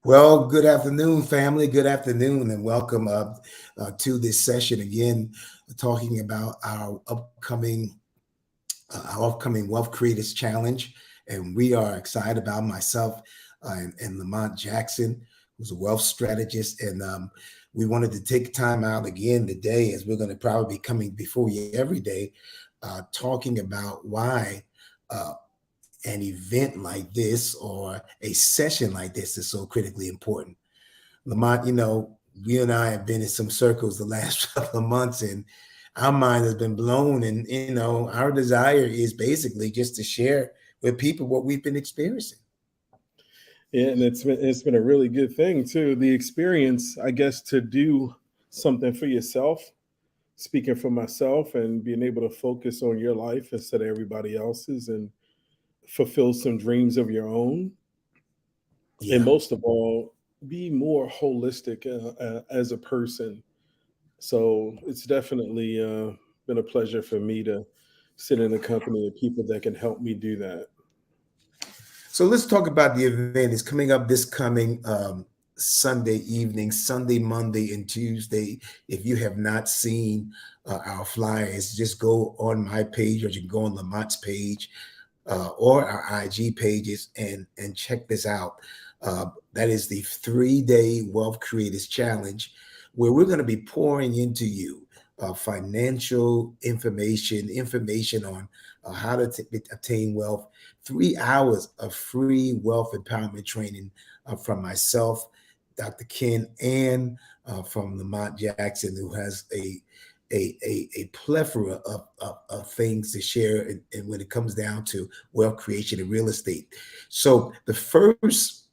Well, good afternoon, family. Good afternoon, and welcome to this session again, talking about our upcoming Wealth Creators Challenge, and we are excited about myself and Lamont Jackson, who's a wealth strategist, and we wanted to take time out again today, as we're going to probably be coming before you every day, talking about why. Uh, an event like this or a session like this is so critically important. Lamont, you and I have been in some circles the last couple of months, and our mind has been blown. And our desire is basically just to share with people what we've been experiencing. Yeah, and it's been a really good thing too. The experience, I guess, to do something for yourself, speaking for myself, and being able to focus on your life instead of everybody else's, and fulfill some dreams of your own, and Yeah. most of all, be more holistic as a person. So it's definitely been a pleasure for me to sit in the company of people that can help me do that. So let's talk about the event. It's coming up this coming Sunday evening, Sunday, Monday, and Tuesday. If you have not seen our flyers, just go on my page, or you can go on Lamont's page or our IG pages and check this out. That is the 3-day Wealth Creators Challenge, where we're going to be pouring into you financial information on how to obtain wealth. 3 hours of free wealth empowerment training from myself, Dr. Ken, and from Lamont Jackson, who has a plethora of things to share, and when it comes down to wealth creation and real estate. So the first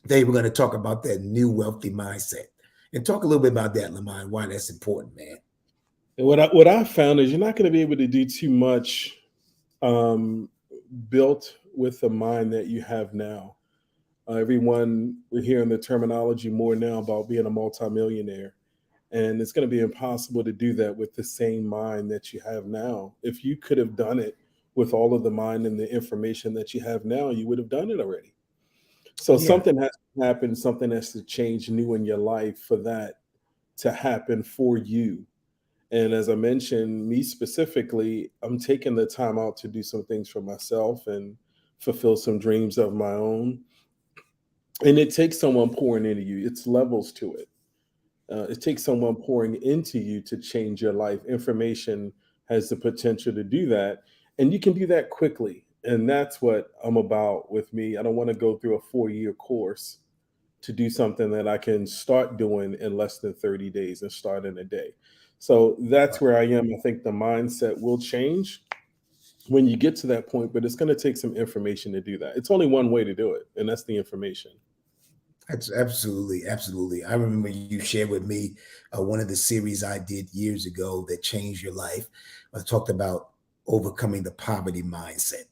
day, we're going to talk about that new wealthy mindset and talk a little bit about that, Lamont, why that's important, man. And what I found is you're not going to be able to do too much um, built with the mind that you have now. Everyone, we're hearing the terminology more now about being a multimillionaire. And it's going to be impossible to do that with the same mind that you have now. If you could have done it with all of the mind and the information that you have now, you would have done it already. So Yeah. something has to happen, something has to change new in your life for that to happen for you. And as I mentioned, me specifically, I'm taking the time out to do some things for myself and fulfill some dreams of my own. And it takes someone pouring into you, it's levels to it. It takes someone pouring into you to change your life. Information has the potential to do that. And you can do that quickly. And that's what I'm about with me. I don't want to go through a 4-year course to do something that I can start doing in less than 30 days and start in a day. So that's where I am. I think the mindset will change when you get to that point, but it's going to take some information to do that. It's only one way to do it, and that's the information. That's absolutely, absolutely. I remember you shared with me one of the series I did years ago that changed your life. I talked about overcoming the poverty mindset,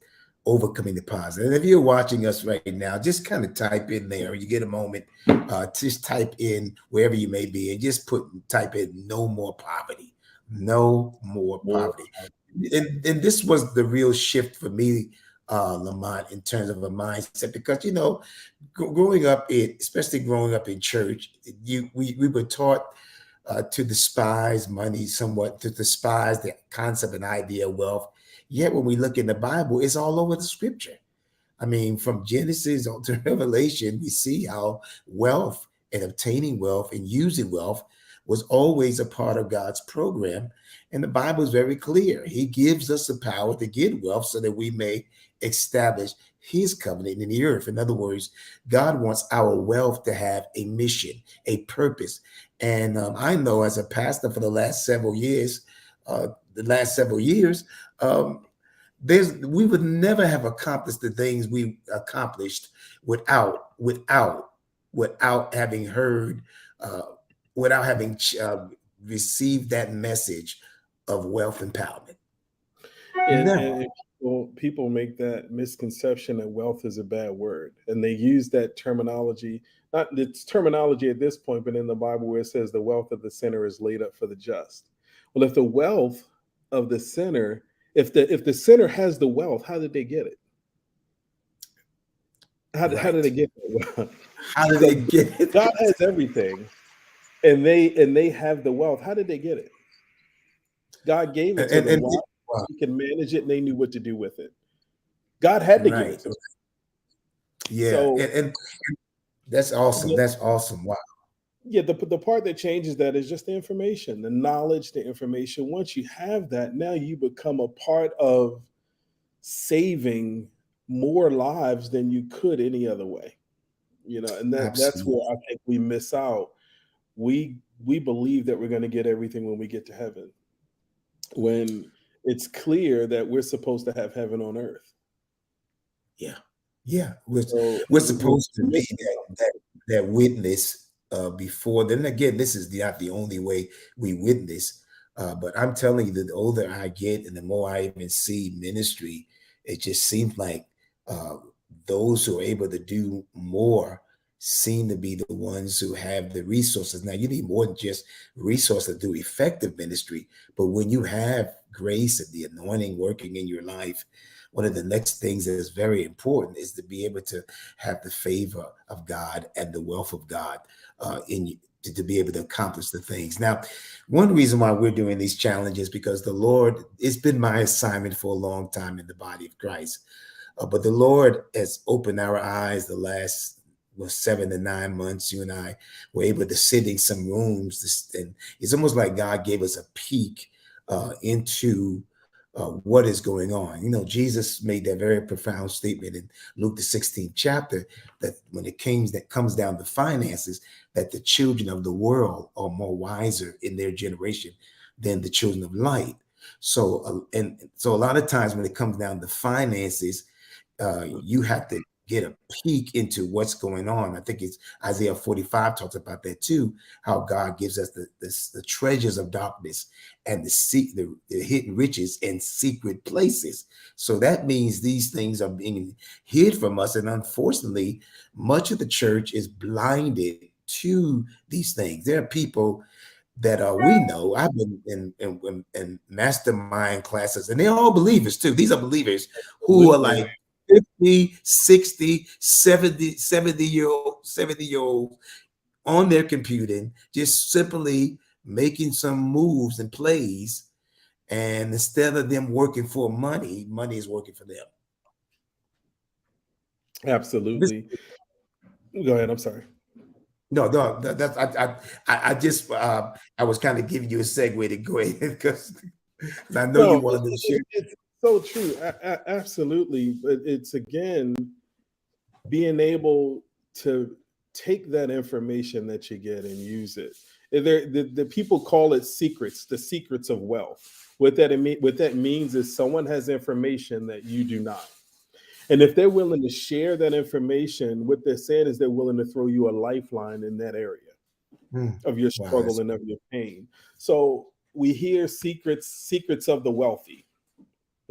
overcoming the poverty. And if you're watching us right now, just kind of type in there. You get a moment, just type in wherever you may be, and just type in "no more poverty," no more More. poverty. And this was the real shift for me, Lamont, in terms of a mindset, because growing up especially growing up in church, we were taught to despise money somewhat, to despise the concept and idea of wealth. Yet when we look in the Bible, it's all over the scripture. I mean, from Genesis to Revelation, we see how wealth and obtaining wealth and using wealth was always a part of God's program. And the Bible is very clear. He gives us the power to get wealth so that we may establish his covenant in the earth. In other words, God wants our wealth to have a mission, a purpose. And I know, as a pastor for the last several years, um, we would never have accomplished the things we accomplished without having heard, uh, without having received that message of wealth empowerment. Never. And people make that misconception that wealth is a bad word, and they use that terminology. Not it's terminology at this point, but in the Bible where it says the wealth of the sinner is laid up for the just. Well, if the wealth of the sinner, if the sinner has the wealth, how did they get it? How did Right. they get that? How did So they get it? God has everything, and they have the wealth. How did they get it? God gave it to them. And Why? wow, They can manage it, and they knew what to do with it. God had to give it right. to them. Yeah. So And that's awesome. the, That's awesome. Wow. yeah, the part that changes that is just the information, the knowledge, the information. Once you have that, now you become a part of saving more lives than you could any other way. And that's Absolutely. where I think we miss out. We believe that we're going to get everything when we get to heaven, when it's clear that we're supposed to have heaven on earth. Yeah. Yeah. So We're we're supposed to be missing something. that witness before. Then again, this is not the only way we witness. But I'm telling you, that the older I get and the more I even see ministry, it just seems like uh, those who are able to do more seem to be the ones who have the resources. Now, you need more than just resources to do effective ministry, but when you have grace and the anointing working in your life, one of the next things that is very important is to be able to have the favor of God and the wealth of God in you to be able to accomplish the things. Now, one reason why we're doing these challenges because the Lord, it's been my assignment for a long time in the body of Christ. But the Lord has opened our eyes the last 7 to 9 months. You and I were able to sit in some rooms, and it's almost like God gave us a peek into what is going on. Jesus made that very profound statement in Luke the 16th chapter that when that comes down to finances, that the children of the world are more wiser in their generation than the children of light. So a lot of times when it comes down to finances, you have to get a peek into what's going on. I think it's Isaiah 45 talks about that too, how God gives us the treasures of darkness and the hidden riches in secret places. So that means these things are being hid from us. And unfortunately, much of the church is blinded to these things. There are people that we know. I've been in mastermind classes, and they're all believers too. These are believers who are Absolutely. like 50, 60, 70-year-old on their computing, just simply making some moves and plays. And instead of them working for money is working for them. This, Absolutely. Go ahead. I'm sorry. no, no, that's I just I was kind of giving you a segue to go ahead because I know you No, wanted to share. it's so true. Absolutely. But it's again being able to take that information that you get and use it. The people call it secrets, the secrets of wealth. What that means is someone has information that you do not. And if they're willing to share that information, what they're saying is they're willing to throw you a lifeline in that area of your Wow, struggle and of your pain. So we hear secrets of the wealthy,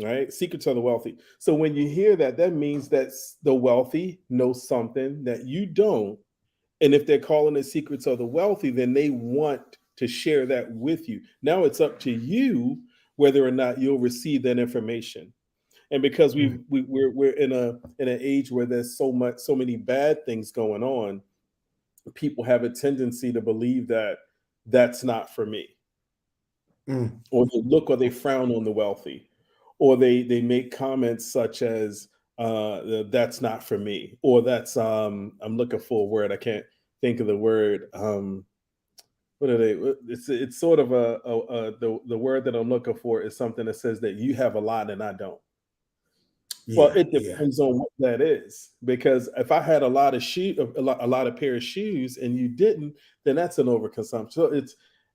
right? Secrets of the wealthy. So when you hear that, that means that the wealthy know something that you don't. And if they're calling it secrets of the wealthy, then they want to share that with you. Now it's up to you whether or not you'll receive that information. And because we're in an age where there's so many bad things going on, people have a tendency to believe that that's not for me, mm, or they look or they frown on the wealthy, or they make comments such as that's not for me, or that's I'm looking for a word, I can't think of the word. What are they? It's sort of the word that I'm looking for is something that says that you have a lot and I don't. Well, yeah, it yeah. depends on what that is, because if I had a lot of a lot of pair of shoes and you didn't, then that's an overconsumption. So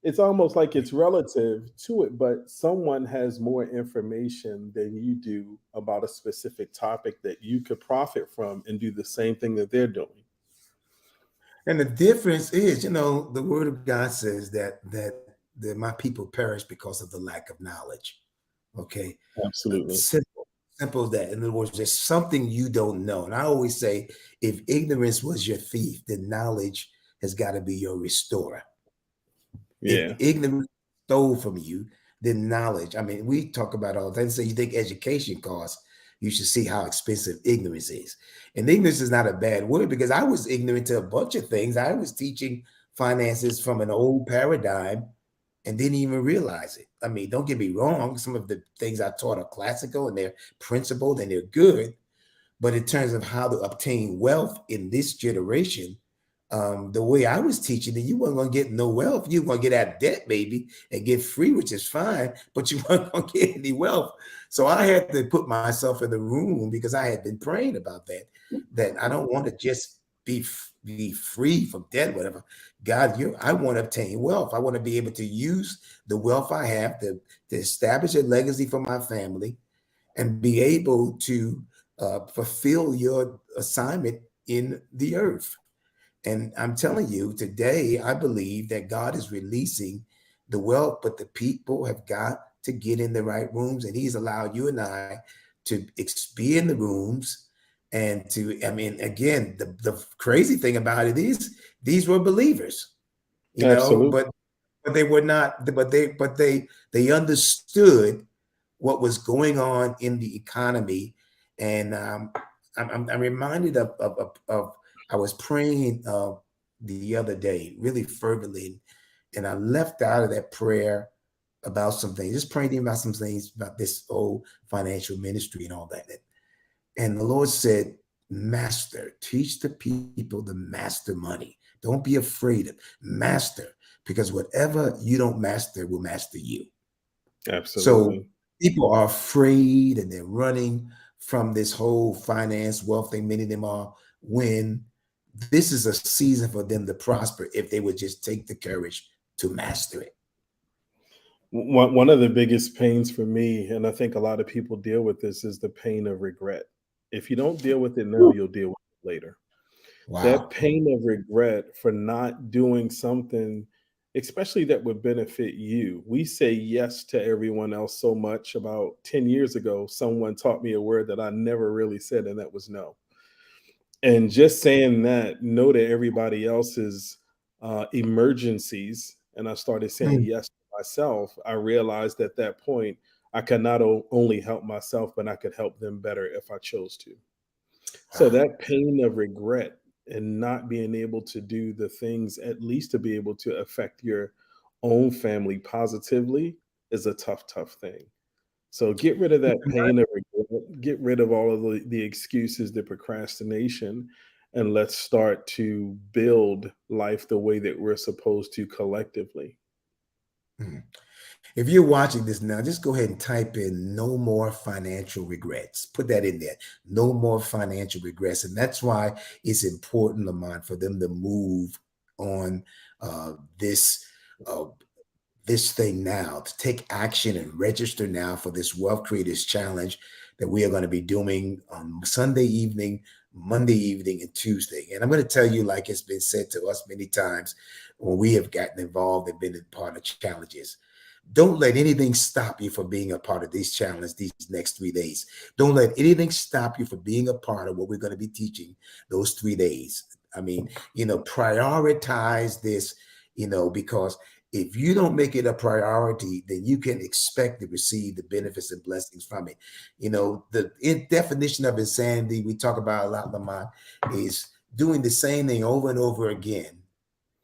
it's almost like it's relative to it, but someone has more information than you do about a specific topic that you could profit from and do the same thing that they're doing. And the difference is, the word of God says that my people perish because of the lack of knowledge. Okay. Absolutely. Simple as that. In other words, there's something you don't know. And I always say, if ignorance was your thief, then knowledge has got to be your restorer. If Yeah. ignorance stole from you, then knowledge. I mean, we talk about all the time. So you think education costs, you should see how expensive ignorance is. And ignorance is not a bad word because I was ignorant to a bunch of things. I was teaching finances from an old paradigm and didn't even realize it. I mean, don't get me wrong. Some of the things I taught are classical and they're principled and they're good. But in terms of how to obtain wealth in this generation, the way I was teaching it, you weren't going to get no wealth. You were going to get out of debt, maybe, and get free, which is fine, but you weren't going to get any wealth. So I had to put myself in the room because I had been praying about that I don't want to just be free from debt, whatever. God, I want to obtain wealth. I want to be able to use the wealth I have to establish a legacy for my family and be able to fulfill your assignment in the earth. And I'm telling you, today, I believe that God is releasing the wealth, but the people have got to get in the right rooms. And He's allowed you and I to be in the rooms and to, I mean, again, the crazy thing about it is these were believers, Absolutely. but they were not, but they understood what was going on in the economy. And I'm reminded of I was praying the other day really fervently, and I left out of that prayer about some things, just praying about some things about this old financial ministry and all that. And the Lord said, Master, teach the people to master money. Don't be afraid of master, because whatever you don't master will master you. So Absolutely. people are afraid and they're running from this whole finance wealth thing. Many of them are, when this is a season for them to prosper if they would just take the courage to master it. One of the biggest pains for me, and I think a lot of people deal with this, is the pain of regret. If you don't deal with it now, you'll deal with it later. That Wow. pain of regret for not doing something, especially that would benefit you. We say yes to everyone else so much. About 10 years ago, someone taught me a word that I never really said, and that was no. And just saying that, no to everybody else's emergencies, and I started saying Mm. yes to myself, I realized at that point I could not only help myself, but I could help them better if I chose to. So Ah, that pain of regret and not being able to do the things at least to be able to affect your own family positively is a tough, tough thing. So get rid of that pain of regret, get rid of all of the excuses, the procrastination, and let's start to build life the way that we're supposed to collectively. mm. If you're watching this now, just go ahead and type in no more financial regrets. Put that in there. No more financial regrets. And that's why it's important, Lamont, for them to move on this uh, this thing now, to take action and register now for this Wealth Creators Challenge that we are going to be doing on Sunday evening, Monday evening, and Tuesday. And I'm going to tell you, like it's been said to us many times when we have gotten involved and been a part of challenges, don't let anything stop you from being a part of these challenges these next 3 days. Don't let anything stop you from being a part of what we're going to be teaching those 3 days. I mean, prioritize this, because if you don't make it a priority, then you can expect to receive the benefits and blessings from it. The definition of insanity we talk about a lot, Lamont, is doing the same thing over and over again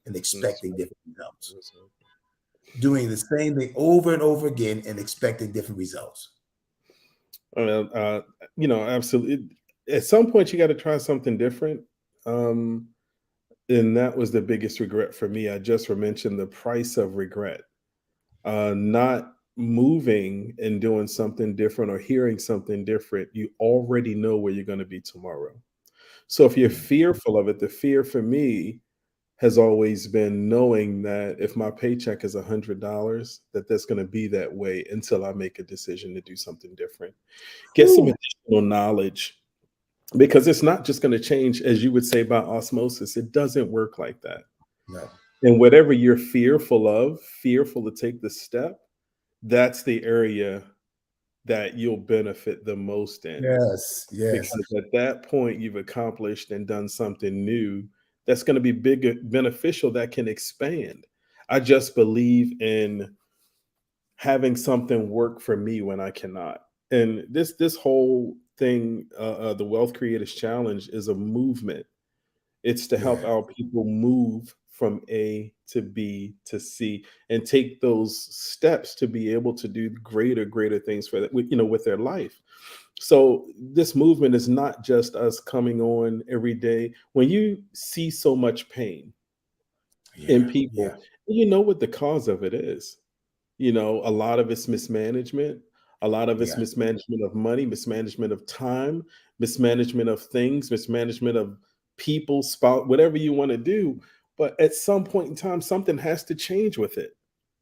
and That's expecting different results. right. Doing the same thing over and over again and expecting different results. Uh, uh, absolutely. At some point, you got to try something different. Um, and that was the biggest regret for me. I just mentioned the price of regret, not moving and doing something different or hearing something different. You already know where you're going to be tomorrow. So if you're Mm. fearful of it, the fear for me has always been knowing that if my paycheck is $100, that that's going to be that way until I make a decision to do something different. Get some Whew. additional knowledge, because it's not just going to change, as you would say, by osmosis. It doesn't work like that. No. And whatever you're fearful of, fearful to take the step, that's the area that you'll benefit the most in. Yes. Yes. Because at that point, you've accomplished and done something new that's going to be big beneficial, that can expand. I just believe in having something work for me when I cannot. And this whole thing, the Wealth Creators Challenge is a movement. It's to help Yeah, our people move from A to B to C and take those steps to be able to do greater things for that, with their life. So this movement is not just us coming on every day. When you see so much pain in yeah, yeah, people, you know what the cause of it is. A lot of it's mismanagement. A lot of it's yeah, mismanagement of money, mismanagement of time, mismanagement of things, mismanagement of people, spout, whatever you want to do. But at some point in time, something has to change with it.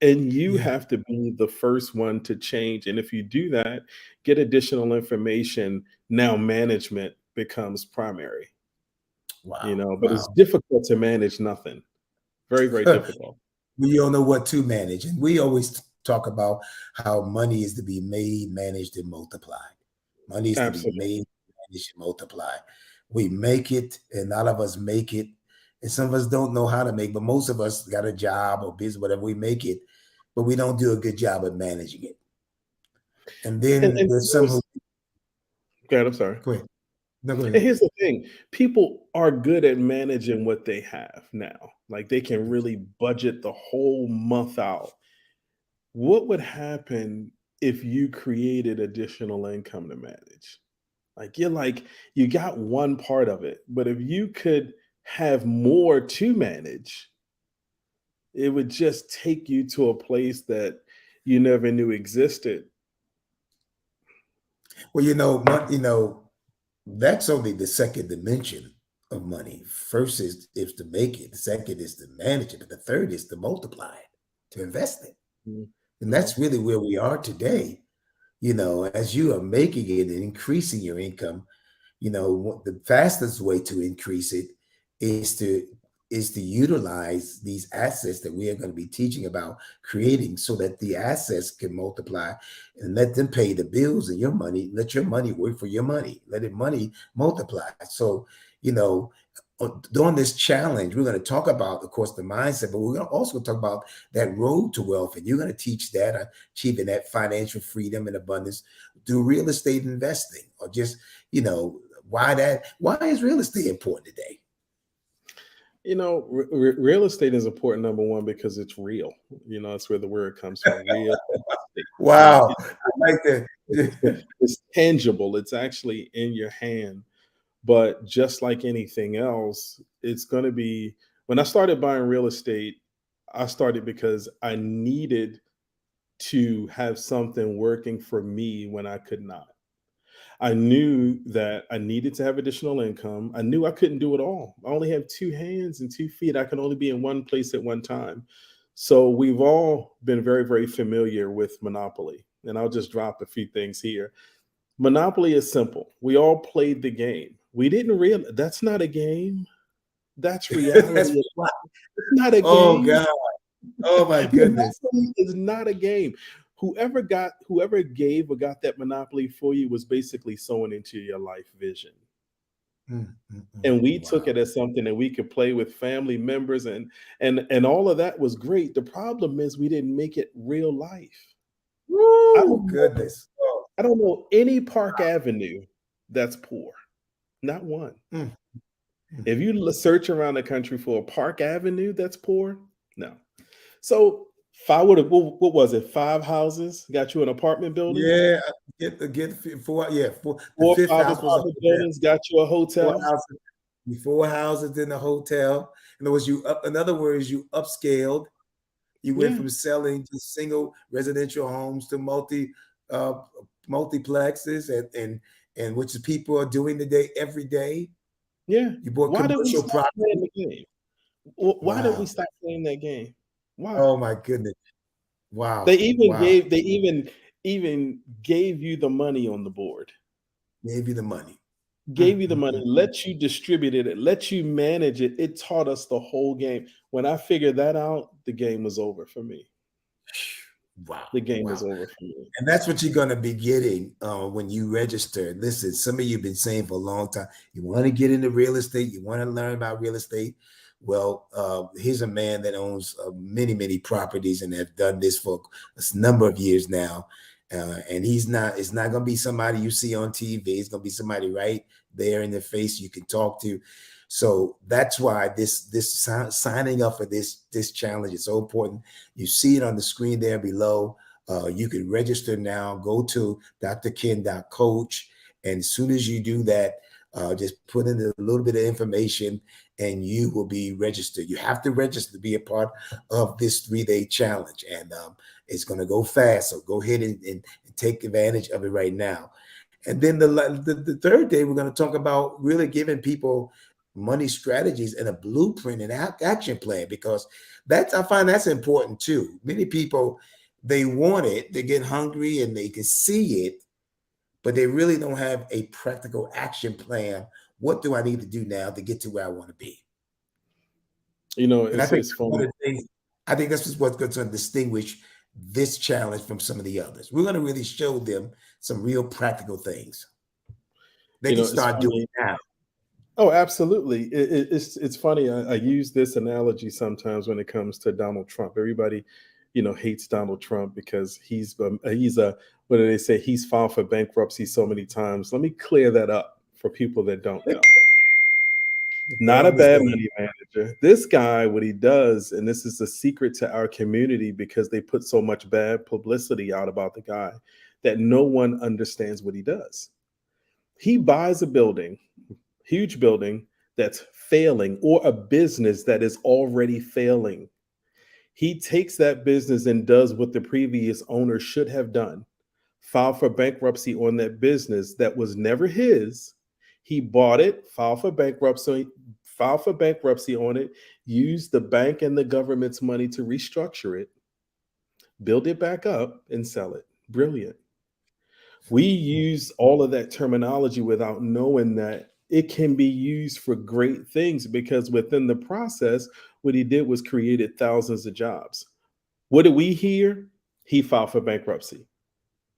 And you yeah. have to be the first one to change. And if you do that, get additional information. Now management becomes primary, Wow, but it's wow. difficult to manage nothing. Very, very difficult. We don't know what to manage. And we always talk about how money is to be made, managed, and multiplied. Money is to be Absolutely. made, managed, and multiplied. We make it, and all of us make it. And some of us don't know how to make, but most of us got a job or business, whatever, we make it, but we don't do a good job of managing it. And then And there's some who God, I'm sorry. go ahead. No, go And ahead. here's the thing, people are good at managing what they have now. Like they can really budget the whole month out. What would happen if you created additional income to manage? You got one part of it, but if you could have more to manage, it would just take you to a place that you never knew existed. Well, that's only the second dimension of money. First is to make it. The second is to manage it. But the third is to multiply it, to invest it. Mhm. And Mhm. that's really where we are today. As you are making it and increasing your income, the fastest way to increase it is to utilize these assets that we are going to be teaching about creating so that the assets can multiply and let them pay the bills and your money. Let your money work for your money. Let it money multiply. So, you know, during this challenge, we're going to talk about, of course, the mindset, but we're going to also talk about that road to wealth. And you're going to teach that, achieving that financial freedom and abundance through real estate investing, or just, why is real estate important today? Real estate is important, number one, because it's real. That's where the word comes from, real estate. Wow. I like It's, that. it's tangible. It's actually in your hand. But just like anything else, it's going to be, when I started buying real estate, I started because I needed to have something working for me when I could not. I knew that I needed to have additional income. I knew I couldn't do it all. I only have two hands and 2 feet. I can only be in one place at one time. So we've all been very, very familiar with Monopoly. And I'll just drop a few things here. Monopoly is simple. We all played the game. We didn't realize that's not a game. That's That's reality. wow. It's not a Oh game. God. Oh my goodness. Monopoly is not a game. Whoever gave or got that monopoly for you was basically sewing into your life vision. Mm, mm, mm. And we took Wow. it as something that we could play with family members, and all of that was great. The problem is we didn't make it real life. I Woo, don't know, goodness. Oh, I don't know any Park Avenue that's poor. Not one. mm, mm. If you search around the country for a Park Avenue that's poor, no. So if I would have, what was it? 5 houses got you an apartment building. Yeah, get four. Yeah, four. The Four or fifth five house was a apartment hotel. buildings got you a Four hotel. houses. Four houses in a hotel. In other words, in other words, you upscaled. You went Yeah, from selling to single residential homes to uh, multiplexes, and which is people are doing today every day. yeah. You bought Why did we commercial stop playing property. the game? Why did we Wow. stop playing that game? Why? Oh my goodness. They Wow. even Wow. gave they even gave you the money on the board. Gave you the money. Gave Mm, you the mm, money, mm. let you distribute it, let you manage it. It taught us the whole game. When I figured that out, the game was over for me. Wow. The game was Wow. over for me. And that's what you're going to be getting when you register. Listen, some of you have been saying for a long time, you want to get into real estate, you want to learn about real estate. Well, here's a man that owns many, many properties and have done this for a number of years now. And it's not going to be somebody you see on TV. It's going to be somebody right there in the face you can talk to. So that's why this signing up for this challenge is so important. You see it on the screen there below. You can register now. Go to drken.coach. And as soon as you do that, just put in a little bit of information and you will be registered. You have to register to be a part of this 3-day challenge. And it's going to go fast. So go ahead and take advantage of it right now. And then the third day, we're going to talk about really giving people money strategies and a blueprint and action plan, because I find that's important too. Many people, they want it, they get hungry and they can see it, but they really don't have a practical action plan. What do I need to do now to get to where I want to be? And I think It's one funny. of the things, I think this is what's going to distinguish this challenge from some of the others. We're going to really show them some real practical things they can It's start doing funny. now. Oh, absolutely. It's funny. I use this analogy sometimes when it comes to Donald Trump. Everybody, hates Donald Trump because he's a what do they say? He's filed for bankruptcy so many times. Let me clear that up for people that don't know. Not Don't a bad understand. money manager. This guy, what he does, and this is a secret to our community because they put so much bad publicity out about the guy that no one understands what he does. He buys a building, huge building that's failing, or a business that is already failing. He takes that business and does what the previous owner should have done: file for bankruptcy on that business that was never his. He bought it, file for bankruptcy on it, use the bank and the government's money to restructure it, build it back up, and sell it. Brilliant. We use all of that terminology without knowing that it can be used for great things, because within the process, what he did was created thousands of jobs. What do we hear? He filed for bankruptcy.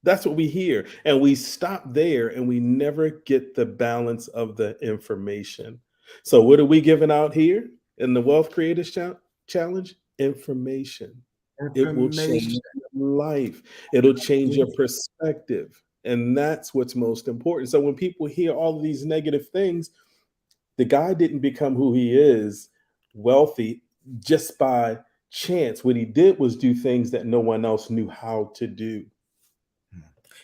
That's what we hear. And we stop there and we never get the balance of the information. So, what are we giving out here in the Wealth Creators Challenge? Information. It will Information. change your life, it'll change your perspective. And that's what's most important. So, when people hear all of these negative things, the guy didn't become who he is, wealthy, just by chance. What he did was do things that no one else knew how to do.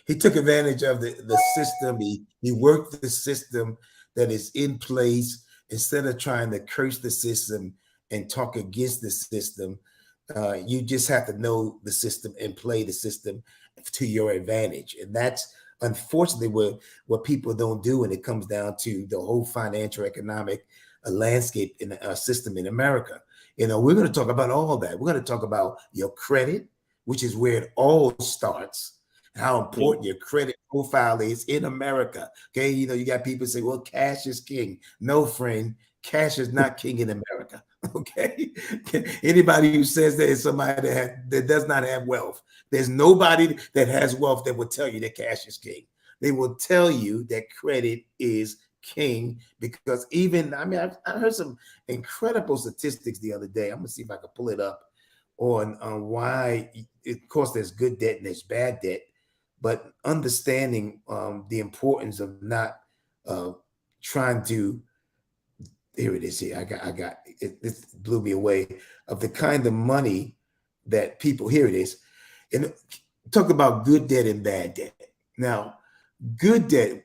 He took advantage of the system. He worked the system that is in place instead of trying to curse the system and talk against the system. You just have to know the system and play the system to your advantage. And that's unfortunately what people don't do when it comes down to the whole financial economic landscape in our system in America. We're going to talk about all that. We're going to talk about your credit, which is where it all starts, how Yeah. important your credit profile is in America. Okay, you got people say, well, cash is king. No, friend, cash is not king in America. Okay, anybody who says that is somebody that does not have wealth. There's nobody that has wealth that will tell you that cash is king. They will tell you that credit is king, because I heard some incredible statistics the other day. I'm gonna see if I can pull it up on why. Of course, there's good debt and there's bad debt, but understanding the importance of not trying to. Here it is. Here I got it. This blew me away of the kind of money that people. Here it is, and talk about good debt and bad debt. Now, good debt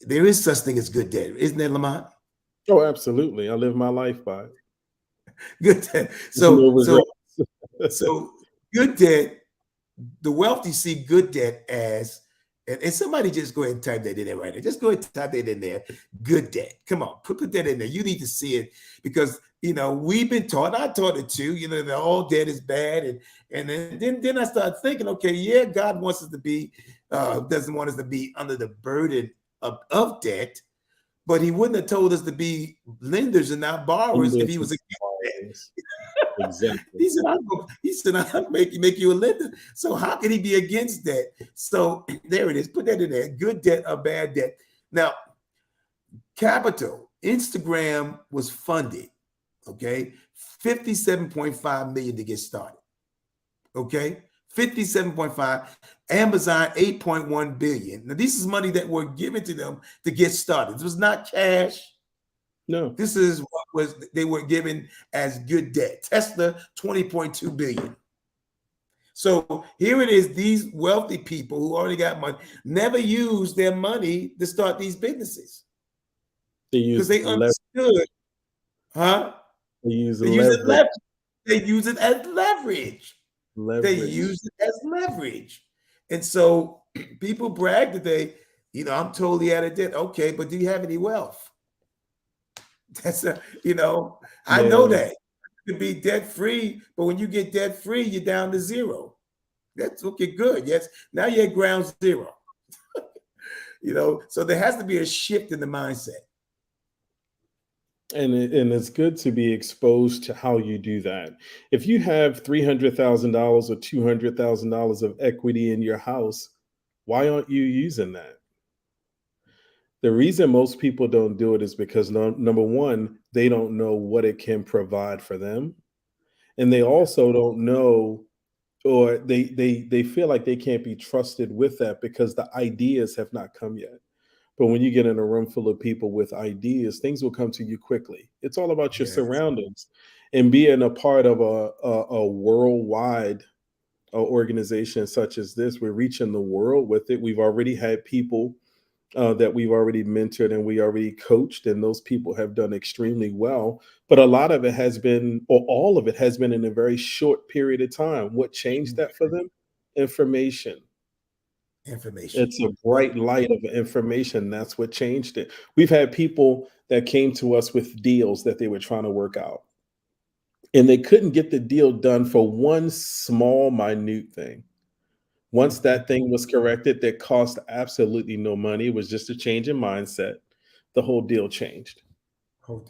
there is such thing as good debt, isn't there, Lamont? Oh, absolutely. I live my life by it. Good debt. No So so regrets. so good debt, the wealthy see good debt as, and somebody just go ahead and type that in there right now. Just go ahead and type that in there. Good debt. Come on, put that in there. You need to see it, because we've been taught. I taught it too. That all debt is bad, and then I started thinking, okay, yeah, God wants us to be doesn't want us to be under the burden of debt, but He wouldn't have told us to be lenders and not borrowers if Lenders He and was against that. borrowers. Exactly. I'll make you a lender. So how can He be against that? So there it is. Put that in there. Good debt or bad debt. Now, capital. Instagram was funded, okay, 57.5 million to get started. Okay. 57.5. Amazon 8.1 billion. Now, this is money that were given to them to get started. This was not cash. No. This is what was they were given as good debt. Tesla 20.2 billion. So here it is, these wealthy people who already got money never used their money to start these businesses They because use they understood, huh? they use They use it leverage. leverage. They use it as leverage. They Leverage. use it as leverage. And so people brag today, I'm totally out of debt. Okay, but do you have any wealth? I know Man, that. You can be debt free, but when you get debt free, you're down to zero. That's okay, good. Yes. Now you're at ground zero. So there has to be a shift in the mindset. and it's good to be exposed to how you do that. If you have $300,000 or $200,000 of equity in your house, why aren't you using that? The reason most people don't do it is because number one, they don't know what it can provide for them, and they Yeah. also don't know, or they feel like they can't be trusted with that because the ideas have not come yet. But when you get in a room full of people with ideas, things will come to you quickly. It's all about your Yes. surroundings, and being a part of a worldwide organization such as this. We're reaching the world with it. We've already had people that we've already mentored and we already coached, and those people have done extremely well. But a lot of it has been, or all of it has been, in a very short period of time. What changed that for them? Information. Information. It's a Well, bright light of information. That's what changed it. We've had people that came to us with deals that they were trying to work out, and they couldn't get the deal done for one small, minute thing. Once mhm. that thing was corrected, that cost absolutely no money. It was just a change in mindset. The whole deal changed. Wow.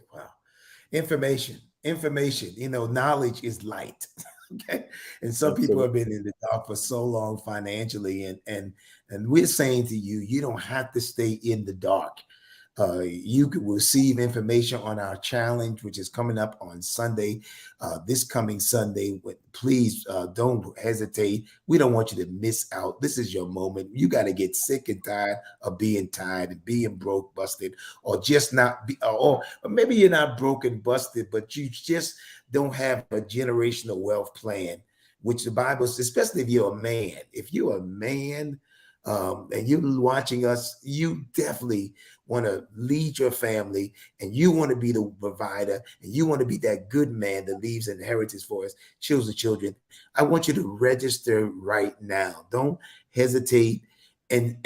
Information. Knowledge is light. Okay. And some people have Absolutely. been in the dark for so long financially. And we're saying to you, you don't have to stay in the dark. You can receive information on our challenge, which is coming up on Sunday, this coming Sunday. Please don't hesitate. We don't want you to miss out. This is your moment. You got to get sick and tired of being tired and being broke, busted, or just not be, or maybe you're not broken, busted, but you just don't have a generational wealth plan, which the Bible says, especially if you're a man. If you're a man, and you're watching us, you definitely want to lead your family, and you want to be the provider, and you want to be that good man that leaves an inheritance for his children. I want you to register right now. Don't hesitate and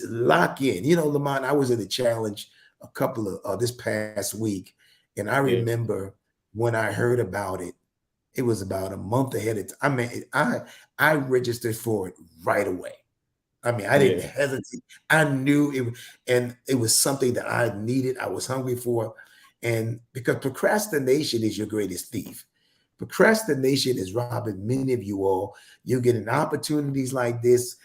lock in. Lamont, I was at a challenge a couple of this past week, and I Yeah. remember when I heard about it, it was about a month ahead of time. I mean, I registered for it right away. I mean, I didn't Yeah. hesitate. I knew it, and it was something that I needed. I was hungry for, and because procrastination is your greatest thief. Procrastination is robbing many of you all. You're getting opportunities like this.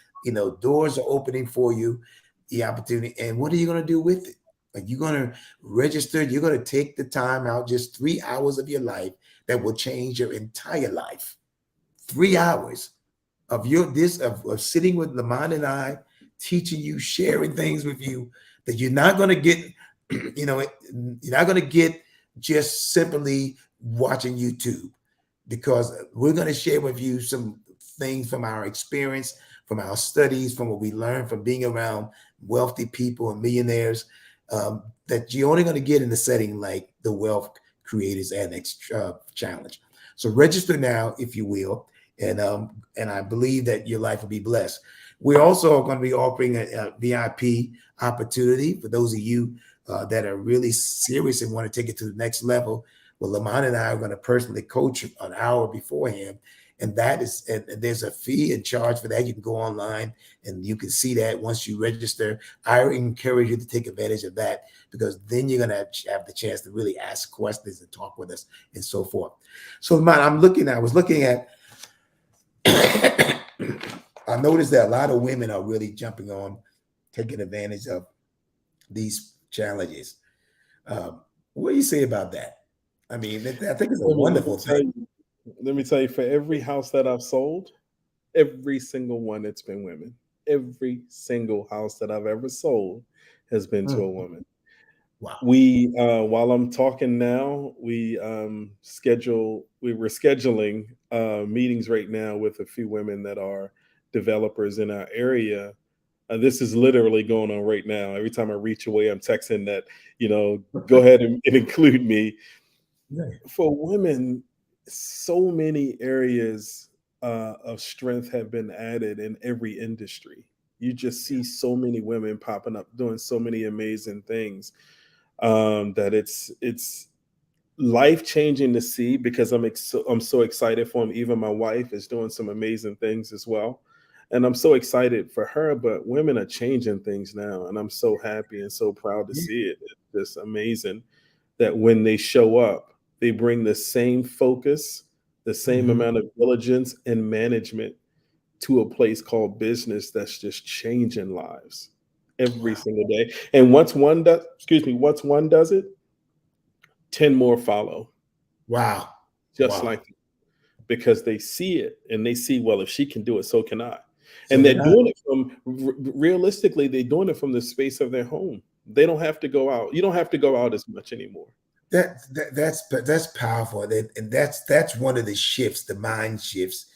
Doors are opening for you, the opportunity. And what are you going to do with it? Like, you're going to register. You're going to take the time out, just 3 hours of your life that will change your entire life. 3 hours of sitting with Lamont and I, teaching you, sharing things with you that you're not going to get, you're not going to get just simply watching YouTube, because we're going to share with you some things from our experience, from our studies, from what we learned from being around wealthy people and millionaires, that you're only going to get in a setting like the Wealth Creators Annex Challenge. So register now, if you will, and I believe that your life will be blessed. We're also going to be offering a VIP opportunity for those of you that are really serious and want to take it to the next level. Well, Lamont and I are going to personally coach an hour beforehand, and there's a fee and charge for that. You can go online and you can see that once you register. I encourage you to take advantage of that, because then you're going to have the chance to really ask questions and talk with us and so forth. So, Lamont, I was looking at I noticed that a lot of women are really jumping on, taking advantage of these challenges. What do you say about that? I mean, I think it's a Let me wonderful thing. tell you. Let me tell you. For every house that I've sold, Every single one, it's been women. Every single house that I've ever sold has been to a Mm. woman. Wow. We while I'm talking now, we were scheduling meetings right now with a few women that are developers in our area. This is literally going on right now. Every time I reach away, I'm texting that, go ahead and include me. Yeah. For women, so many areas of strength have been added in every industry. You just see so many women popping up doing so many amazing things, that it's life changing to see, because I'm so excited for them. Even my wife is doing some amazing things as well, and I'm so excited for her. But women are changing things now, and I'm so happy and so proud to Yeah. see it. It's just amazing that when they show up, they bring the same focus, the same Mhm. amount of diligence and management to a place called business that's just changing lives every Wow. single day. And once one does it, 10 more follow, Wow. just Wow. like, because they see it and they see, well, if she can do it, so can I. So And they're can I. doing it from, realistically, they're doing it from the space of their home. They don't have to go out. You don't have to go out as much anymore. That's powerful. And that's one of the shifts, the mind shifts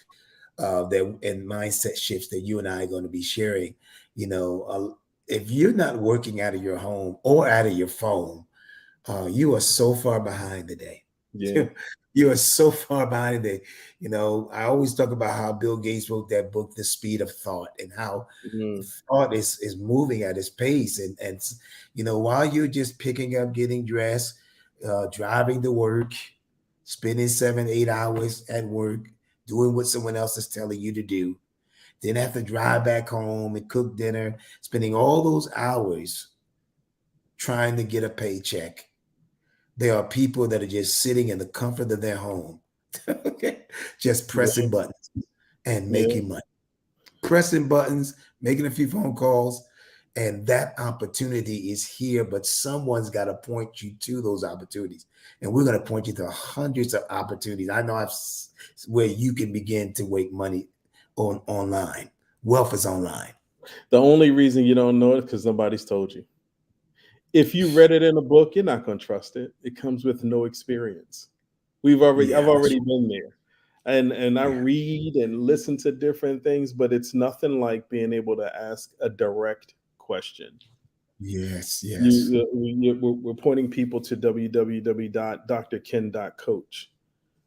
that and mindset shifts that you and I are going to be sharing. You know, if you're not working out of your home or out of your phone, you are so far behind today. Yeah. You are so far behind today. You know, I always talk about how Bill Gates wrote that book, The Speed of Thought, and how Mhm. thought is moving at its pace. And you know, while you're just picking up, getting dressed, driving to work, spending 7, 8 hours at work, doing what someone else is telling you to do, then have to drive back home and cook dinner, spending all those hours trying to get a paycheck. There are people that are just sitting in the comfort of their home, okay, just Yeah. pressing buttons and Yeah. making money, pressing buttons, making a few phone calls. And that opportunity is here, but someone's got to point you to those opportunities. And we're going to point you to hundreds of opportunities. I know where you can begin to make money online. Wealth is online. The only reason you don't know it is because somebody's told you. If you read it in a book, you're not going to trust it. It comes with no experience. I've Yeah, already been there. And I yeah, read and listen to different things, but it's nothing like being able to ask a direct question. yes, yes, We're pointing people to www.drken.coach.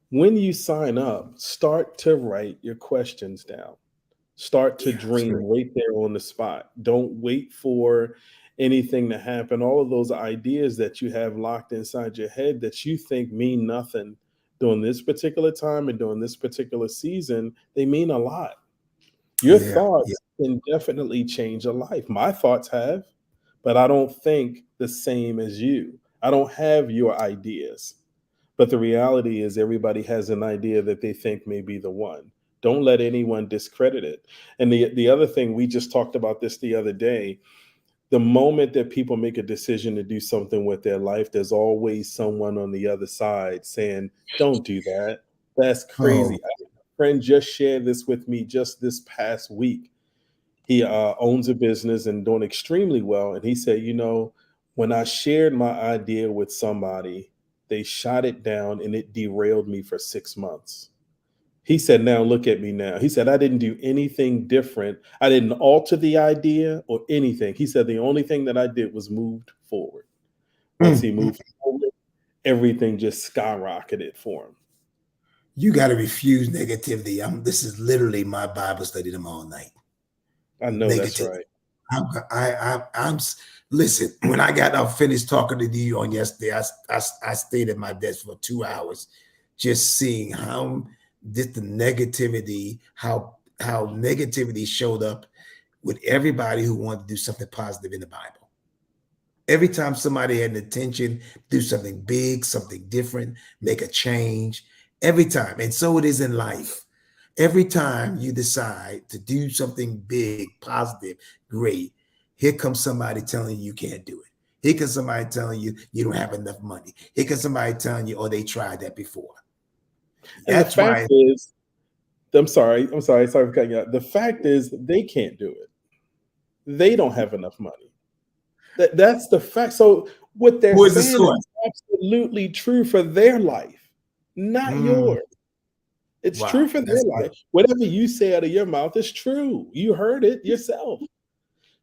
When you sign up, start to write your questions down. Start to yeah. That's dream great. right there on the spot. Don't wait for anything to happen. All of those ideas that you have locked inside your head that you think mean nothing during this particular time and during this particular season, they mean a lot. Your Yeah, yeah, thoughts can definitely change a life. My thoughts have, but I don't think the same as you. I don't have your ideas. But the reality is, everybody has an idea that they think may be the one. Don't let anyone discredit it. And the other thing, we just talked about this the other day. The moment that people make a decision to do something with their life, there's always someone on the other side saying, "Don't do that. That's oh, crazy." A friend just shared this with me just this past week. He owns a business and doing extremely well. And he said, when I shared my idea with somebody, they shot it down and it derailed me for 6 months. He said, now look at me now. He said, I didn't do anything different. I didn't alter the idea or anything. He said, the only thing that I did was moved forward. Once he mm. moved forward, everything just skyrocketed for him. You got to refuse negativity. This is literally my Bible study tomorrow night. I know that's Negative. right. I'm listen, when I got out finished talking to you on yesterday, I stayed at my desk for 2 hours just seeing how did the negativity, how negativity showed up with everybody who wanted to do something positive in the Bible. Every time somebody had an intention, do something big, something different, make a change, every time. And so it is in life. Every time you decide to do something big, positive, great, here comes somebody telling you can't do it. Here comes somebody telling you you don't have enough money. Here comes somebody telling you, oh, they tried that before. And the That's fact why, is, sorry for cutting you out. The fact is they can't do it. They don't have enough money. That's the fact. So what they're Who is the saying source? is absolutely true for their life, not Mm, yours. It's true wow, for their that's good. life. Whatever you say out of your mouth is true. You heard it yourself.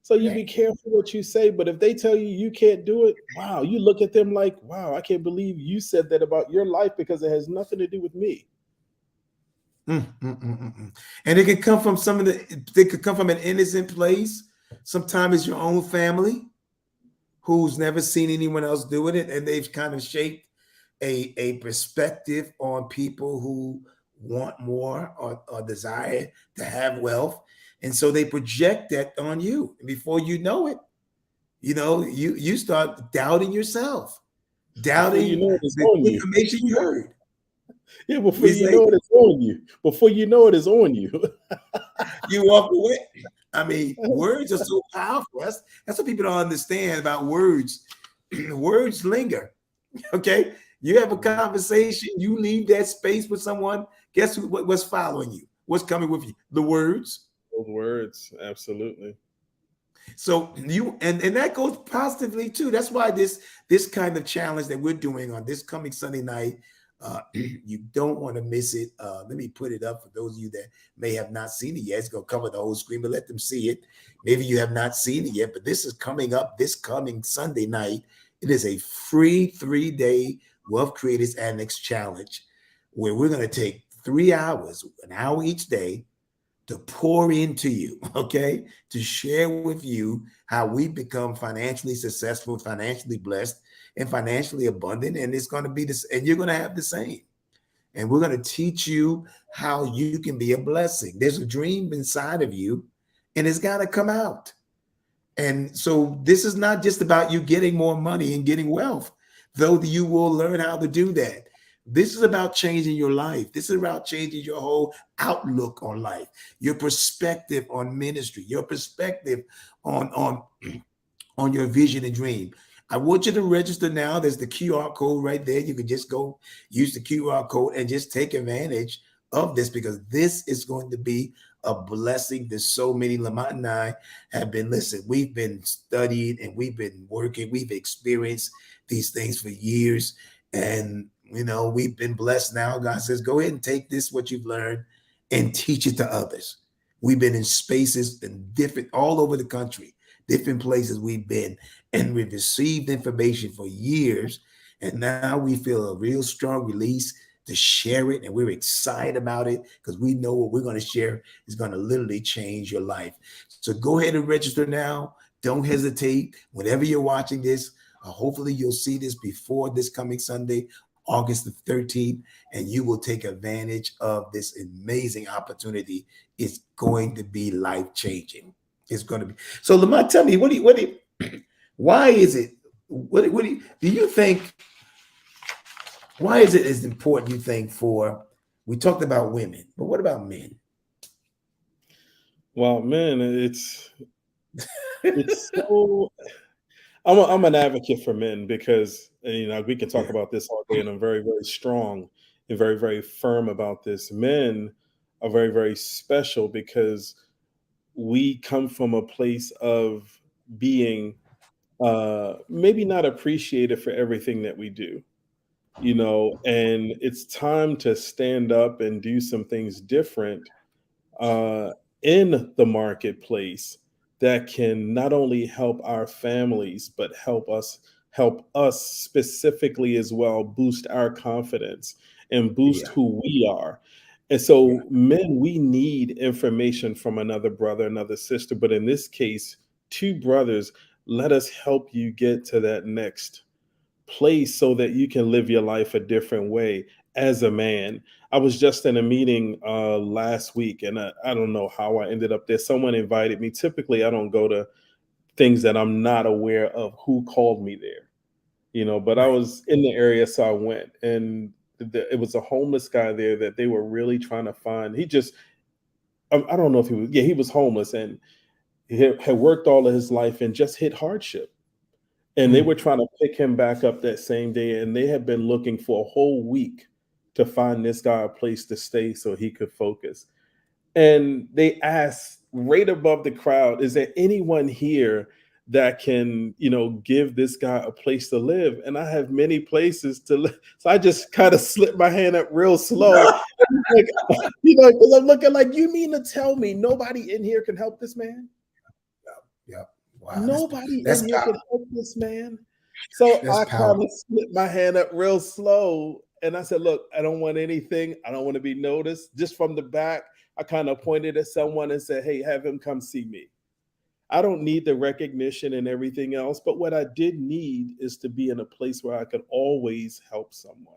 So you be Right. careful what you say. But if they tell you you can't do it, wow, you look at them like, wow, I can't believe you said that about your life because it has nothing to do with me. And it could come from some of the. They could come from an innocent place. Sometimes it's your own family who's never seen anyone else doing it, and they've kind of shaped a perspective on people who want more or desire to have wealth, and so they project that on you. And before you know, you start doubting yourself, Before you doubting know it, it's the on you. information you heard. Yeah, before We you say know it, it's on you. Before you know it, it's on you. you walk away. I mean, words are so powerful. That's what people don't understand about words. Words linger. Okay, you have a conversation, you leave that space with someone. Guess what's following you? What's coming with you? The words. Those words, absolutely. So you and that goes positively too. That's why this kind of challenge that we're doing on this coming Sunday night, you don't want to miss it. Let me put it up for those of you that may have not seen it yet. It's gonna cover the whole screen, but let them see it. Maybe you have not seen it yet, but this is coming up this coming Sunday night. It is a free 3-day Wealth Creators Annex Challenge where we're gonna take 3 hours, an hour each day to pour into you, okay? To share with you how we become financially successful, financially blessed, and financially abundant. And it's going to be this, and you're going to have the same. And we're going to teach you how you can be a blessing. There's a dream inside of you, and it's got to come out. And so this is not just about you getting more money and getting wealth, though you will learn how to do that. This is about changing your life. This is about changing your whole outlook on life, your perspective on ministry, your perspective on on your vision and dream. I want you to register now. There's the QR code right there. You can just go use the QR code and just take advantage of this because this is going to be a blessing. There's so many. Lamont and I have been, listen, we've been studied and we've been working. We've experienced these things for years. And, you know, we've been blessed now. God says, go ahead and take this, what you've learned, and teach it to others. We've been in spaces and different all over the country, different places we've been, and we've received information for years. And now we feel a real strong release to share it. And we're excited about it because we know what we're going to share is going to literally change your life. So go ahead and register now. Don't hesitate. Whenever you're watching this, hopefully you'll see this before this coming Sunday, August the 13th, and you will take advantage of this amazing opportunity. It's going to be life-changing. It's going to be. So Lamont, tell me, why is it, do you think, why is it as important you think for, we talked about women, but what about men? Well, man, it's so I'm an advocate for men because we can talk Yeah, about this all day, and I'm very, very strong and very, very firm about this. Men are very, very special because we come from a place of being maybe not appreciated for everything that we do, and it's time to stand up and do some things different uh, in the marketplace that can not only help our families but help us specifically as well boost our confidence and boost yeah, who we are. And yeah, so men, we need information from another brother, another sister, but in this case two brothers. Let us help you get to that next place so that you can live your life a different way as a man. I was just in a meeting last week, and I don't know how I ended up there. Someone invited me. Typically, I don't go to things that I'm not aware of who called me there, but I right. was in the area, so I went. And it was a homeless guy there that they were really trying to find. He just, I don't know if he was, yeah, he was homeless, and he had worked all of his life and just hit hardship, and they were Mm, trying to pick him back up that same day, and they had been looking for a whole week to find this guy a place to stay so he could focus. And they asked right above the crowd, is there anyone here that can, give this guy a place to live? And I have many places to live. So I just kind of slipped my hand up real slow. Like, because I'm looking like, you mean to tell me nobody in here can help this man? Yeah. Wow. Nobody That's in here can powerful. help this man. So That's I kind powerful. of slipped my hand up real slow. And I said, look, I don't want anything. I don't want to be noticed. Just from the back, I kind of pointed at someone and said, hey, have him come see me. I don't need the recognition and everything else. But what I did need is to be in a place where I could always help someone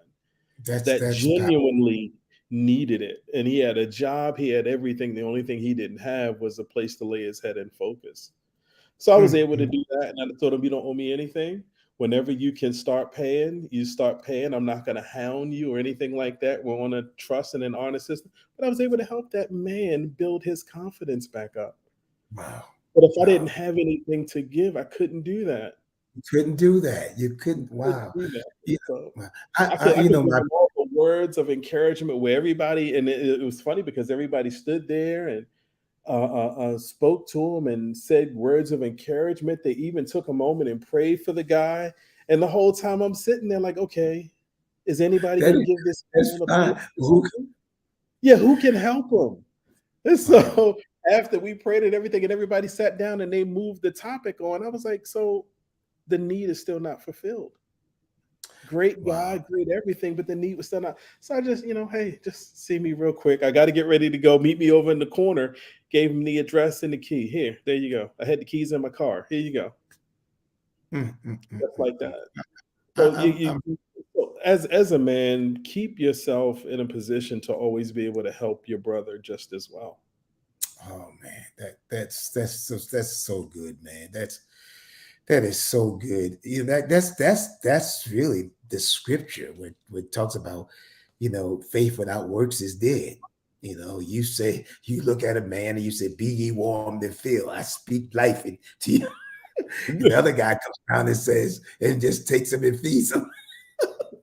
that That's powerful. genuinely needed it. And he had a job, he had everything. The only thing he didn't have was a place to lay his head and focus. So I was able to Mm. do that, and I told him, "You don't owe me anything. Whenever you can start paying, you start paying. I'm not gonna hound you or anything like that. We're on a trust and an honest system." But I was able to help that man build his confidence back up. Wow. But if I didn't Wow. have anything to give, I couldn't do that. You couldn't do that. You couldn't. Couldn't Wow. do that. Yeah. So Wow. I could give My him all the words of encouragement where everybody, and it was funny because everybody stood there and spoke to him and said words of encouragement. They even took a moment and prayed for the guy. And the whole time I'm sitting there like, okay, is anybody that going to is, give this that's man a fine. place or something? Yeah, who can help him? And Wow. so after we prayed and everything, and everybody sat down and they moved the topic on, I was like, so the need is still not fulfilled. Great guy, Wow. great everything, but the need was still not. So I just, hey, just see me real quick. I got to get ready to go. Meet me over in the corner. Gave him the address and the key. Here, there you go. I had the keys in my car. Here you go. Just like Mm. that. I, So I'm so as a man, keep yourself in a position to always be able to help your brother just as well. Oh man, that's so good, man. That is so good. That's really the scripture where it talks about, faith without works is dead. You say you look at a man and you say, "Be ye warm and filled." I speak life into you, and the other guy comes around and says, and just takes him and feeds him,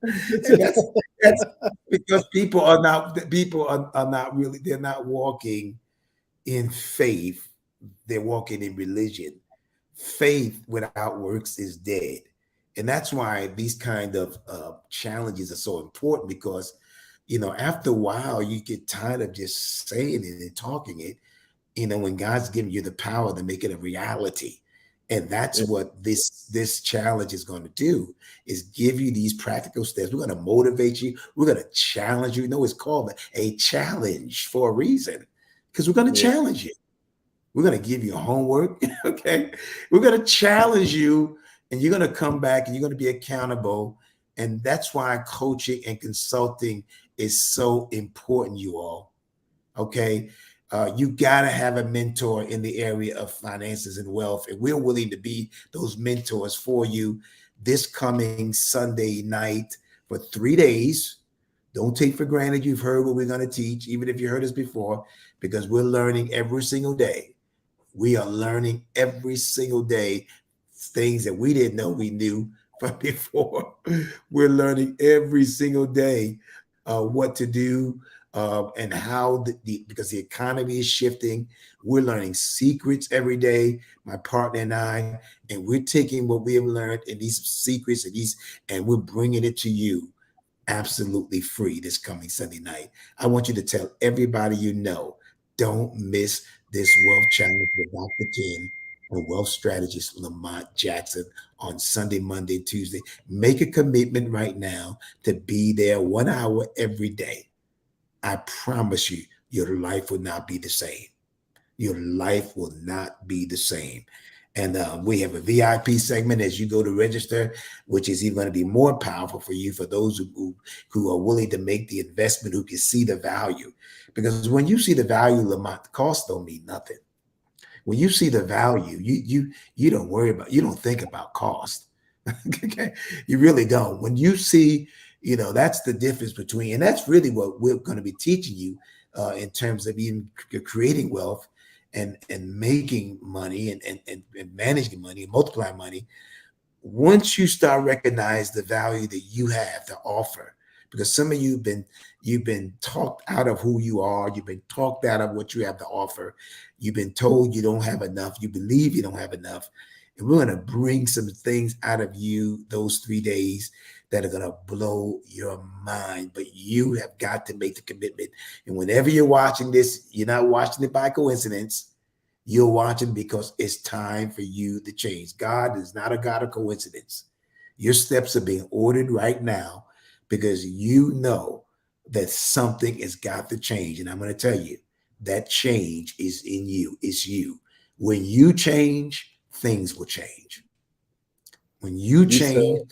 and that's because people are not really, they're not walking in faith, they're walking in religion. Faith without works is dead. And that's why these kind of challenges are so important, because after a while you get tired of just saying it and talking it, when God's giving you the power to make it a reality. And that's Yeah, what this challenge is going to do, is give you these practical steps. We're going to motivate you. We're going to challenge you. It's called a challenge for a reason, because we're going to yeah, challenge you. We're going to give you homework. Okay. We're going to challenge you, and you're going to come back and you're going to be accountable. And that's why coaching and consulting is so important, you all. Okay. You got to have a mentor in the area of finances and wealth. And we're willing to be those mentors for you this coming Sunday night for 3 days. Don't take for granted you've heard what we're going to teach, even if you heard us before, because we're learning every single day. We are learning every single day things that we didn't know we knew from before. We're learning every single day what to do, and how because the economy is shifting. We're learning secrets every day, my partner and I, and we're taking what we have learned in these secrets and we're bringing it to you absolutely free this coming Sunday night. I want you to tell everybody don't miss this wealth challenge with Dr. Ken and wealth strategist Lamont Jackson on Sunday, Monday, Tuesday. Make a commitment right now to be there 1 hour every day. I promise you, your life will not be the same. Your life will not be the same. And we have a VIP segment as you go to register, which is even going to be more powerful for you, for those who are willing to make the investment, who can see the value. Because when you see the value, Lamont, the cost don't mean nothing. When you see the value, you don't worry about, you don't think about cost. Okay, you really don't. When you see, that's the difference between, and that's really what we're going to be teaching you in terms of even creating wealth and making money and managing money and multiplying money. Once you start recognize the value that you have to offer, because some of you've been talked out of who you are. You've been talked out of what you have to offer. You've been told you don't have enough. You believe you don't have enough. And we're going to bring some things out of you those 3 days that are going to blow your mind. But you have got to make the commitment. And whenever you're watching this, you're not watching it by coincidence. You're watching because it's time for you to change. God is not a God of coincidence. Your steps are being ordered right now because you know that something has got to change. And I'm going to tell you that change is in you. It's you. When you change, things will change. When you You said, change,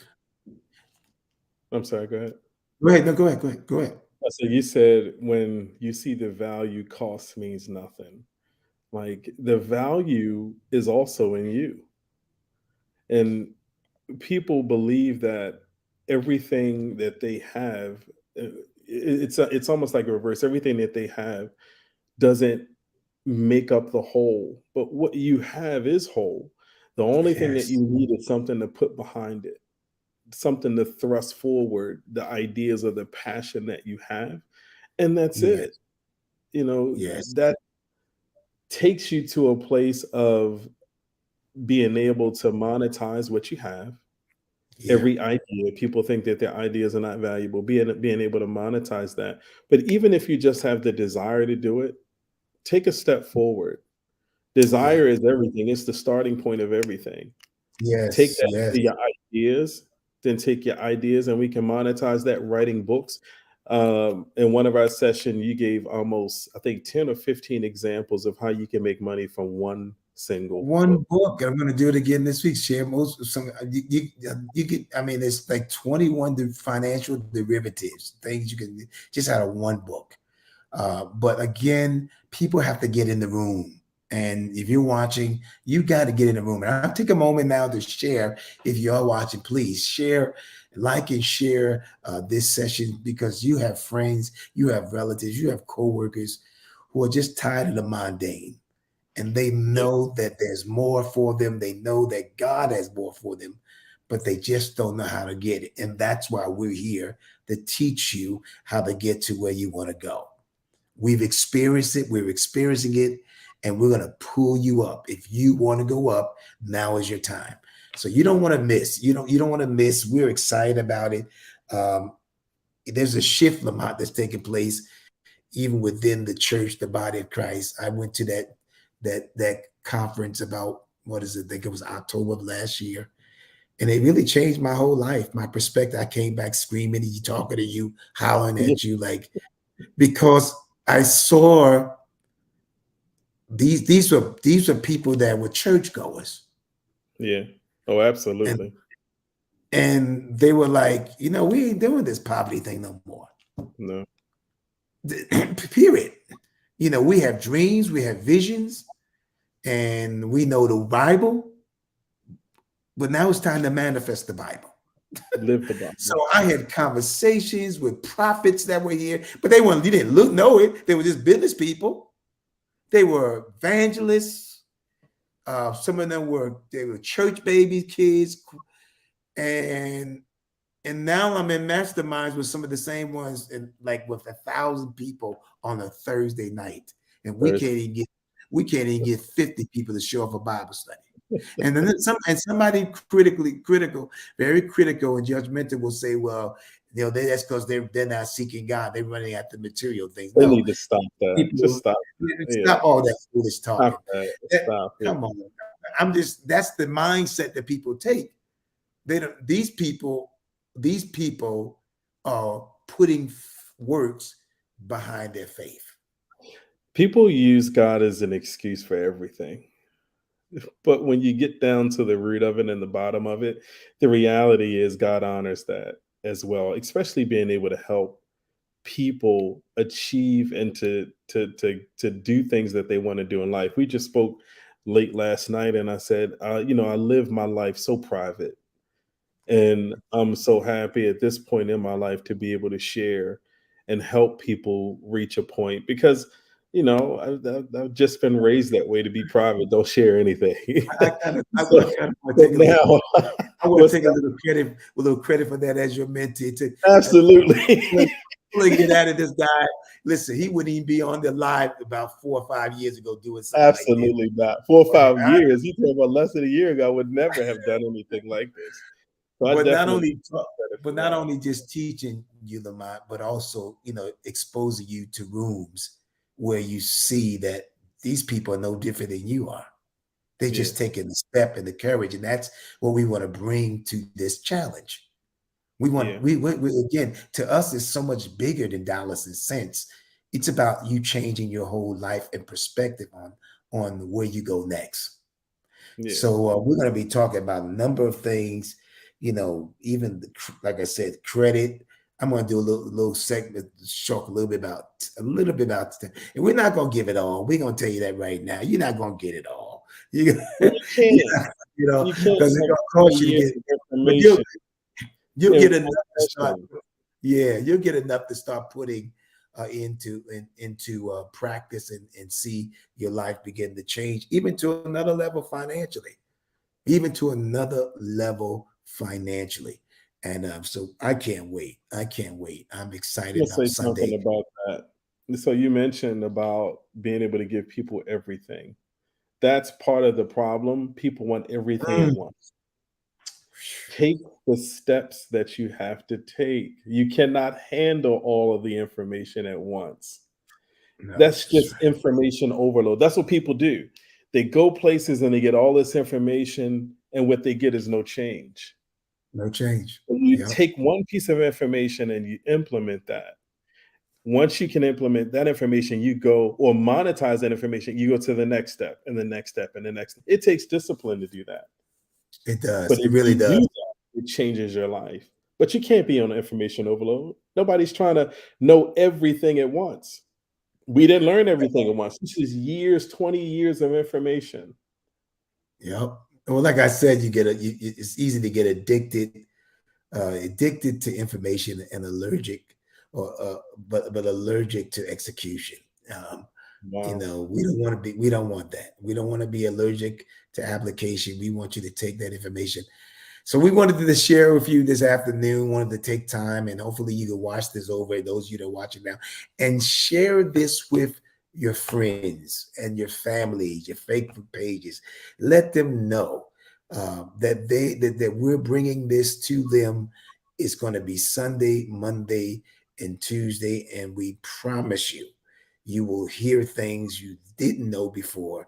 I'm sorry, go ahead. go ahead. No, go ahead. Go ahead. Go ahead. I said, you said when you see the value, cost means nothing. Like the value is also in you. And people believe that everything that they have, it's almost like a reverse. Everything that they have doesn't make up the whole, but what you have is whole. The only thing that Yes. you need is something to put behind it, something to thrust forward, the ideas or the passion that you have, and that's it. Yes. You know, Yes. that takes you to a place of being able to monetize what you have. Yeah. Every idea, people think that their ideas are not valuable, being able to monetize that. But even if you just have the desire to do it, take a step forward. Yeah. Desire is everything. It's the starting point of everything. Take Yes. that Yes. to your ideas, then take your ideas and we can monetize that writing books. In one of our sessions, you gave almost, I think, 10 or 15 examples of how you can make money from one single One book. book. I'm going to do it again this week. Share most of some. You get. I mean, it's like 21 financial derivatives, things you can just out of one book. But again, people have to get in the room. And if you're watching, you got to get in the room. And I'll take a moment now to share. If you are watching, please share, like, and share this session because you have friends, you have relatives, you have coworkers who are just tired of the mundane and they Yeah. know that there's more for them. They know that God has more for them, but they just don't know how to get it. And that's why we're here to teach you how to get to where you want to go. We've experienced it, we're experiencing it, and we're going to pull you up. If you want to go up, now is your time. So you don't want to miss. You don't want to miss. We're excited about it. Um, there's a shift, Lamont, that's taking place even within the church, the body of Christ. I went to that conference about what is it? I think it was October of last year. And it really changed my whole life, my perspective. I came back screaming at you, talking to you, hollering Yeah. at you, like because I saw these were people that were churchgoers. Yeah. Oh, And absolutely. and they were like, we ain't doing this poverty thing no more. No. Period. We have dreams, we have visions, and we know the Bible, but now it's time to manifest the Bible. Live the So Bible. I had conversations with prophets that were here, but they weren't, you didn't know it. They were just business people. They were evangelists. Some of them they were church baby kids. And now I'm in masterminds with some of the same ones and like with 1,000 people on a Thursday night. And we First. can't even get 50 people to show up for Bible study. And then somebody critical, very critical and judgmental will say, well, that's because they're not seeking God. They're running after material things. They No, need to stop that. Just people stop. Yeah. stop all that foolish Stop talking. that. That- Stop it. Come on. That's the mindset that people take. They don't, these people are putting works behind their faith. People use God as an excuse for everything. But when you get down to the root of it and the bottom of it, the reality is God honors that as well, especially being able to help people achieve and to do things that they want to do in life. We just spoke late last night and I said, I live my life so private. And I'm so happy at this point in my life to be able to share and help people reach a point because, I've just been raised that way to be private. Don't share anything. I kind of so, want to but take a little. now, I want to What's take that? a little credit for that as your mentee to Absolutely. pulling it out of this guy. Listen, he wouldn't even be on the live about 4 or 5 years ago doing something like this. Absolutely not. 4 or But 5 years. You talking about less than a year ago, I would never have done anything like this. So I but not definitely only give credit but for not that. only just teaching you, Lamont, but also, exposing you to rooms where you see that these people are no different than you are. They Yeah, just taking the step and the courage, and that's what we want to bring to this challenge. We want yeah, we again, to us, it's so much bigger than dollars and cents. It's about you changing your whole life and perspective on where you go next. yeah. So we're going to be talking about a number of things, even like I said, credit. I'm going to do a little segment, talk a little bit about, and we're not going to give it all. We're going to tell you that right now. You're not going to get it all. You, Well, you can't. yeah, you know, You can't because it's have going to 20 cost you to years get, of but you'll information you'll in get enough one to start. session. Yeah, you'll get enough to start putting into practice and see your life begin to change, even to another level financially, even to another level financially. And so I can't wait. I can't wait. I'm I'm excited gonna about say something Sunday. about that. So you mentioned about being able to give people everything. That's part of the problem. People want everything at Mm. once. Take the steps that you have to take. You cannot handle all of the information at once. No, That's that's just right. information overload. That's what people do. They go places and they get all this information, and what they get is no change. No change. When you Yep. take one piece of information and you implement that, once you can implement that information, you go or monetize that information, you go to the next step and the next step and the next. It takes discipline to do that. It But does. It if really you do does. that, it changes your life. But you can't be on information overload. Nobody's trying to know everything at once. We didn't learn everything at once. This is years, 20 years of information. Yep. Well, like I said, it's easy to get addicted to information and allergic, but allergic to execution. Um, Wow. we don't want that. We don't want to be allergic to application. We want you to take that information. So we wanted to share with you this afternoon, wanted to take time, and hopefully you can watch this over, those of you that are watching now, and share this with your friends and your families, your Facebook pages. Let them know that we're bringing this to them. It's going to be Sunday, Monday, and Tuesday, and we promise you, you will hear things you didn't know before,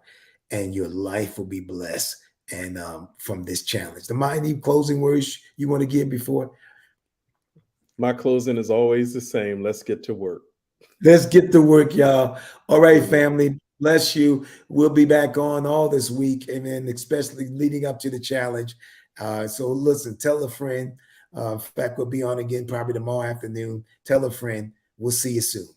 and your life will be blessed and from this challenge. The any closing words you want to give before? My closing is always the same. Let's get to work. Let's get to work, y'all. All right, Amen. family. Bless you. We'll be back on all this week, and then especially leading up to the challenge. So listen, tell a friend. In fact, we'll be on again probably tomorrow afternoon. Tell a friend. We'll see you soon.